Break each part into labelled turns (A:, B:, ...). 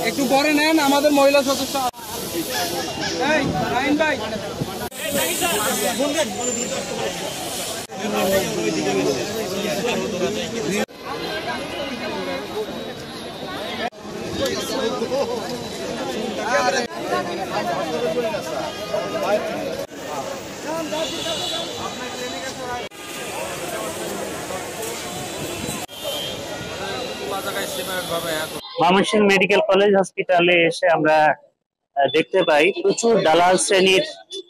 A: একটু পরে নেন আমাদের মহিলা সদস্য ভাই
B: ময়মনসিংহ মেডিকেল কলেজ হসপিটালে এসে আমরা দেখতে পাই প্রচুর দালাল শ্রেণীর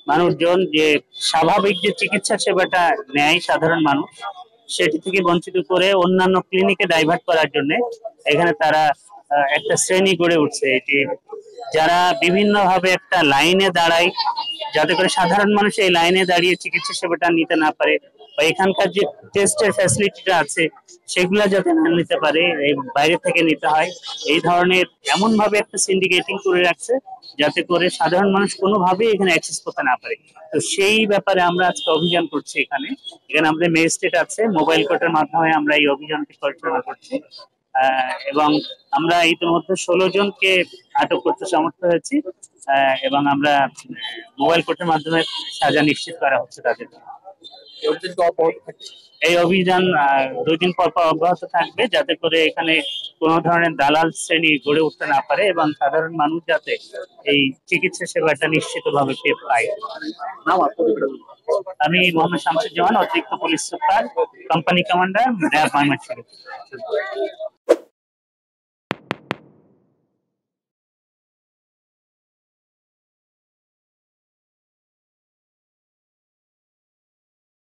B: মানুষজন যে স্বাভাবিক যে চিকিৎসা সেবাটা নেয় সাধারণ মানুষ সেটি থেকে বঞ্চিত করে অন্যান্য ক্লিনিকে ডাইভার্ট করার জন্য এখানে তারা একটা শ্রেণী গড়ে উঠছে। এটি যারা বিভিন্ন ভাবে একটা লাইনে দাঁড়ায় যাতে করে সাধারণ মানুষ এই লাইনে দাঁড়িয়ে চিকিৎসা সেবাটা নিতে না পারে বা এখানকার যে টেস্টের ফ্যাসিলিটিটা আছে সেগুলা যাতে না নিতে পারে, এই বাইরে থেকে নিতে হয়, এই ধরনের এমন ভাবে একটা সিন্ডিকেটিং করে রাখছে যাতে করে সাধারণ মানুষ কোনোভাবেই এখানে অ্যাক্সেস করতে না পারে। তো সেই ব্যাপারে আমরা আজকে অভিযান করছি। এখানে আমাদের ম্যাজিস্ট্রেট আছে, মোবাইল কোর্টের মাধ্যমে আমরা এই অভিযানটি পরিচালনা করছি এবং আমরা ইতিমধ্যে 16 জনকে আটক করতে সমর্থ হয়েছি এবং আমরা মোবাইল কোর্টের মাধ্যমে সাজা নিশ্চিত করা হচ্ছে তাদের। এই অভিযান 2 দিন পর পর অব্যাহত থাকবে যাতে করে এখানে কোন ধরনের দালাল শ্রেণী গড়ে উঠতে না পারে এবং সাধারণ মানুষ যাতে এই চিকিৎসা সেবাটা নিশ্চিতভাবে পেয়ে পায়। আমি মোহাম্মদ শামসুজ্জামান, অতিরিক্ত police super, company commander, RAB Mymensingh.